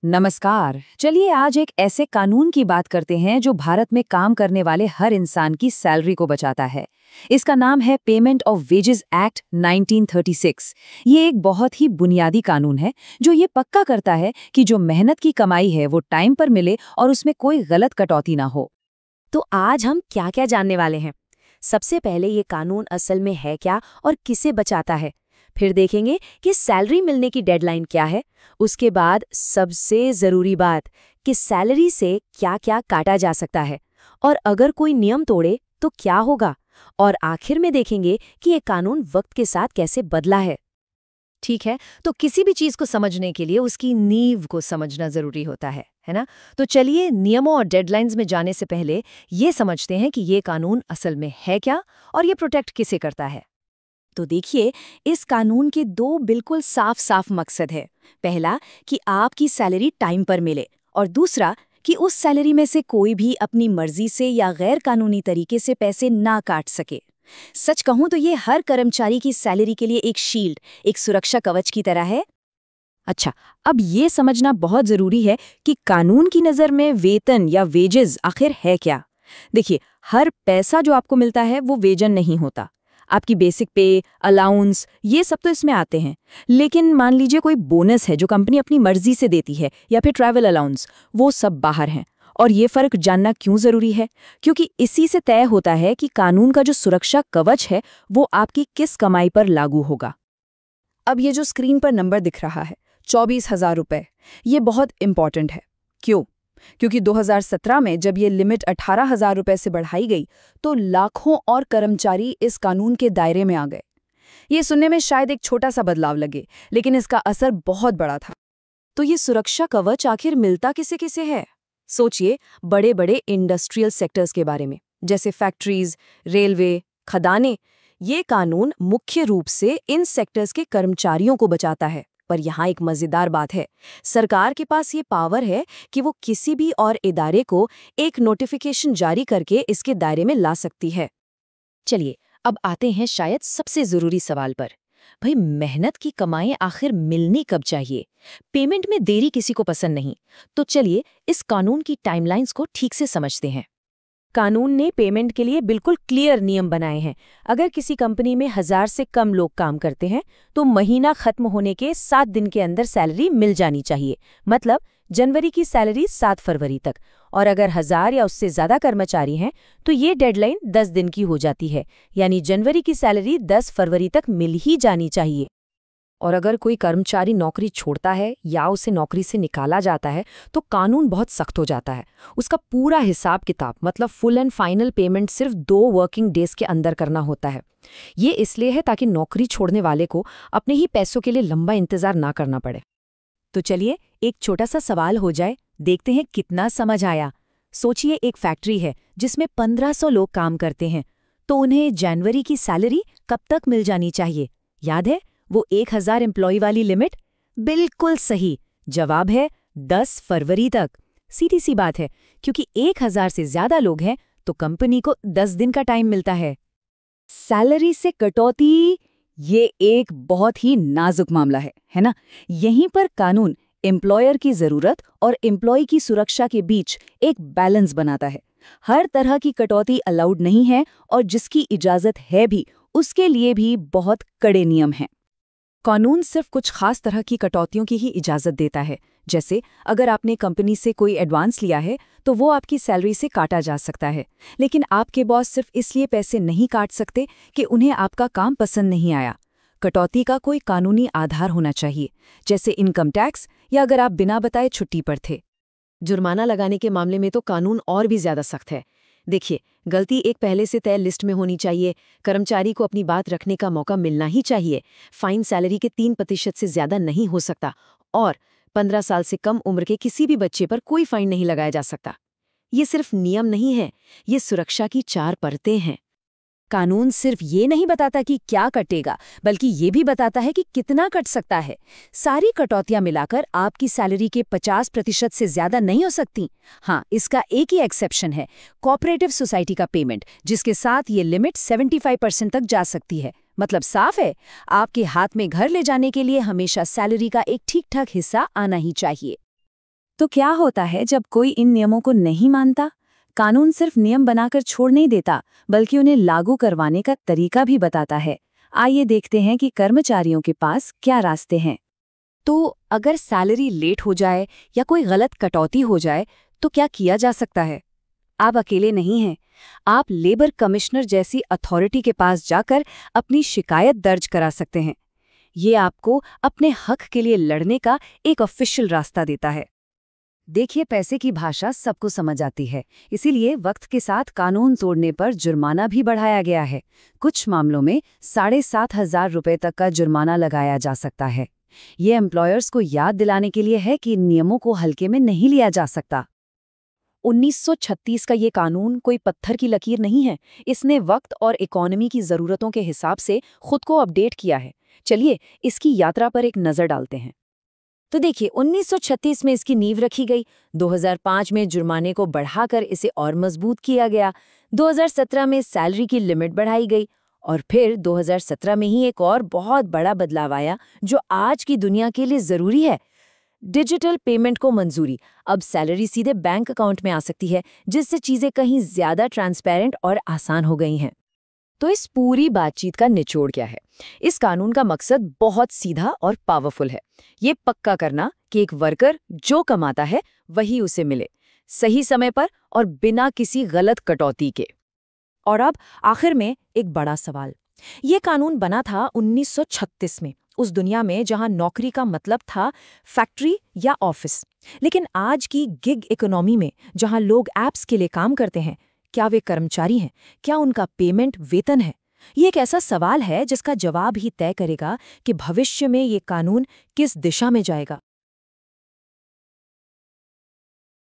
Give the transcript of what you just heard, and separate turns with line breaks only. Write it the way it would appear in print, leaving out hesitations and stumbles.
नमस्कार। चलिए आज एक ऐसे कानून की बात करते हैं जो भारत में काम करने वाले हर इंसान की सैलरी को बचाता है। इसका नाम है पेमेंट ऑफ वेजेस एक्ट 1936। ये एक बहुत ही बुनियादी कानून है जो ये पक्का करता है कि जो मेहनत की कमाई है वो टाइम पर मिले और उसमें कोई गलत कटौती ना हो।
तो आज हम क्या क्या जानने वाले हैं। सबसे पहले ये कानून असल में है क्या और किसे बचाता है। फिर देखेंगे कि सैलरी मिलने की डेडलाइन क्या है। उसके बाद सबसे ज़रूरी बात कि सैलरी से क्या क्या काटा जा सकता है और अगर कोई नियम तोड़े तो क्या होगा। और आखिर में देखेंगे कि ये कानून वक्त के साथ कैसे बदला है।
ठीक है, तो किसी भी चीज को समझने के लिए उसकी नींव को समझना जरूरी होता है ना। तो चलिए नियमों और डेडलाइंस में जाने से पहले ये समझते हैं कि ये कानून असल में है क्या और ये प्रोटेक्ट किसे करता है।
तो देखिए, इस कानून के दो बिल्कुल साफ साफ मकसद है। पहला कि आपकी सैलरी टाइम पर मिले और दूसरा कि उस सैलरी में से कोई भी अपनी मर्जी से या गैर कानूनी तरीके से पैसे ना काट सके। सच कहूं तो ये हर कर्मचारी की सैलरी के लिए एक शील्ड, एक सुरक्षा कवच की तरह है।
अच्छा, अब ये समझना बहुत जरूरी है कि कानून की नज़र में वेतन या वेजेस आखिर है क्या। देखिए, हर पैसा जो आपको मिलता है वो वेतन नहीं होता। आपकी बेसिक पे, अलाउंस, ये सब तो इसमें आते हैं। लेकिन मान लीजिए कोई बोनस है जो कंपनी अपनी मर्जी से देती है या फिर ट्रैवल अलाउंस, वो सब बाहर हैं। और ये फर्क जानना क्यों जरूरी है? क्योंकि इसी से तय होता है कि कानून का जो सुरक्षा कवच है वो आपकी किस कमाई पर लागू होगा।
अब ये जो स्क्रीन पर नंबर दिख रहा है 24,000 रुपए, ये बहुत इंपॉर्टेंट है। क्यों? क्योंकि 2017 में जब ये लिमिट 18,000 रुपए से बढ़ाई गई तो लाखों और कर्मचारी इस कानून के दायरे में आ गए। ये सुनने में शायद एक छोटा सा बदलाव लगे, लेकिन इसका असर बहुत बड़ा था।
तो ये सुरक्षा कवच आखिर मिलता किसे किसे है? सोचिए बड़े बड़े इंडस्ट्रियल सेक्टर्स के बारे में, जैसे फैक्ट्रीज, रेलवे, खदानें। ये कानून मुख्य रूप से इन सेक्टर्स के कर्मचारियों को बचाता है। पर यहाँ एक मजेदार बात है, सरकार के पास ये पावर है कि वो किसी भी और इदारे को एक नोटिफिकेशन जारी करके इसके दायरे में ला सकती है।
चलिए अब आते हैं शायद सबसे जरूरी सवाल पर। भाई, मेहनत की कमाई आखिर मिलनी कब चाहिए? पेमेंट में देरी किसी को पसंद नहीं। तो चलिए इस कानून की टाइमलाइंस को ठीक से समझते हैं।
कानून ने पेमेंट के लिए बिल्कुल क्लियर नियम बनाए हैं। अगर किसी कंपनी में 1000 से कम लोग काम करते हैं तो महीना खत्म होने के 7 दिन के अंदर सैलरी मिल जानी चाहिए। मतलब जनवरी की सैलरी 7 फरवरी तक। और अगर 1000 या उससे ज्यादा कर्मचारी हैं तो ये डेडलाइन 10 दिन की हो जाती है, यानी जनवरी की सैलरी 10 फरवरी तक मिल ही जानी चाहिए।
और अगर कोई कर्मचारी नौकरी छोड़ता है या उसे नौकरी से निकाला जाता है तो कानून बहुत सख्त हो जाता है। उसका पूरा हिसाब किताब, मतलब फुल एंड फाइनल पेमेंट सिर्फ 2 वर्किंग डेज के अंदर करना होता है। ये इसलिए है ताकि नौकरी छोड़ने वाले को अपने ही पैसों के लिए लंबा इंतजार ना करना पड़े।
तो चलिए एक छोटा सा सवाल हो जाए, देखते हैं कितना समझ आया। सोचिए एक फैक्ट्री है जिसमें 1500 लोग काम करते हैं, तो उन्हें जनवरी की सैलरी कब तक मिल जानी चाहिए? याद है वो 1000 एम्प्लॉय वाली लिमिट? बिल्कुल सही जवाब है 10 फरवरी तक। सीधी सी बात है, क्योंकि 1000 से ज्यादा लोग हैं तो कंपनी को 10 दिन का टाइम मिलता है।
सैलरी से कटौती, ये एक बहुत ही नाजुक मामला है ना। यहीं पर कानून एम्प्लॉयर की जरूरत और एम्प्लॉय की सुरक्षा के बीच एक बैलेंस बनाता है। हर तरह की कटौती अलाउड नहीं है और जिसकी इजाजत है भी उसके लिए भी बहुत कड़े नियम हैं।
कानून सिर्फ कुछ खास तरह की कटौतियों की ही इजाजत देता है। जैसे अगर आपने कंपनी से कोई एडवांस लिया है तो वो आपकी सैलरी से काटा जा सकता है, लेकिन आपके बॉस सिर्फ इसलिए पैसे नहीं काट सकते कि उन्हें आपका काम पसंद नहीं आया। कटौती का कोई कानूनी आधार होना चाहिए, जैसे इनकम टैक्स या अगर आप बिना बताए छुट्टी पर थे। जुर्माना लगाने के मामले में तो कानून और भी ज्यादा सख्त है। देखिए, गलती एक पहले से तय लिस्ट में होनी चाहिए, कर्मचारी को अपनी बात रखने का मौका मिलना ही चाहिए, फाइन सैलरी के 3% से ज्यादा नहीं हो सकता और 15 साल से कम उम्र के किसी भी बच्चे पर कोई फाइन नहीं लगाया जा सकता। ये सिर्फ नियम नहीं है, ये सुरक्षा की 4 परतें हैं।
कानून सिर्फ ये नहीं बताता कि क्या कटेगा, बल्कि ये भी बताता है कि कितना कट सकता है। सारी कटौतियां मिलाकर आपकी सैलरी के 50% से ज्यादा नहीं हो सकती। हाँ, इसका एक ही एक्सेप्शन है, कोऑपरेटिव सोसाइटी का पेमेंट, जिसके साथ ये लिमिट 75% तक जा सकती है। मतलब साफ है, आपके हाथ में घर ले जाने के लिए हमेशा सैलरी का एक ठीक-ठाक हिस्सा आना ही चाहिए।
तो क्या होता है जब कोई इन नियमों को नहीं मानता? कानून सिर्फ नियम बनाकर छोड़ नहीं देता, बल्कि उन्हें लागू करवाने का तरीका भी बताता है। आइए देखते हैं कि कर्मचारियों के पास क्या रास्ते हैं।
तो अगर सैलरी लेट हो जाए या कोई गलत कटौती हो जाए तो क्या किया जा सकता है? आप अकेले नहीं हैं। आप लेबर कमिश्नर जैसी अथॉरिटी के पास जाकर अपनी शिकायत दर्ज करा सकते हैं। ये आपको अपने हक के लिए लड़ने का एक ऑफिशियल रास्ता देता है।
देखिए, पैसे की भाषा सबको समझ आती है, इसीलिए वक्त के साथ कानून तोड़ने पर जुर्माना भी बढ़ाया गया है। कुछ मामलों में 7,500 रुपये तक का जुर्माना लगाया जा सकता है। ये एम्प्लॉयर्स को याद दिलाने के लिए है कि इन नियमों को हल्के में नहीं लिया जा सकता।
1936 का ये कानून कोई पत्थर की लकीर नहीं है। इसने वक्त और इकोनॉमी की ज़रूरतों के हिसाब से खुद को अपडेट किया है। चलिए इसकी यात्रा पर एक नज़र डालते हैं। तो देखिए, 1936 में इसकी नींव रखी गई। 2005 में जुर्माने को बढ़ाकर इसे और मजबूत किया गया। 2017 में सैलरी की लिमिट बढ़ाई गई और फिर 2017 में ही एक और बहुत बड़ा बदलाव आया जो आज की दुनिया के लिए ज़रूरी है। डिजिटल पेमेंट को मंजूरी। अब सैलरी सीधे बैंक अकाउंट में आ सकती है, जिससे चीज़ें कहीं ज़्यादा ट्रांसपेरेंट और आसान हो गई हैं। तो इस पूरी बातचीत का निचोड़ क्या है? इस कानून का मकसद बहुत सीधा और पावरफुल है। ये पक्का करना कि एक वर्कर जो कमाता है वही उसे मिले, सही समय पर और बिना किसी गलत कटौती के। और अब आखिर में एक बड़ा सवाल। ये कानून बना था 1936 में, उस दुनिया में जहां नौकरी का मतलब था फैक्ट्री या ऑफिस। लेकिन आज की गिग इकोनॉमी में, जहां लोग ऐप्स के लिए काम करते हैं, क्या वे कर्मचारी हैं? क्या उनका पेमेंट वेतन है? ये एक ऐसा सवाल है जिसका जवाब ही तय करेगा कि भविष्य में ये कानून किस दिशा में जाएगा।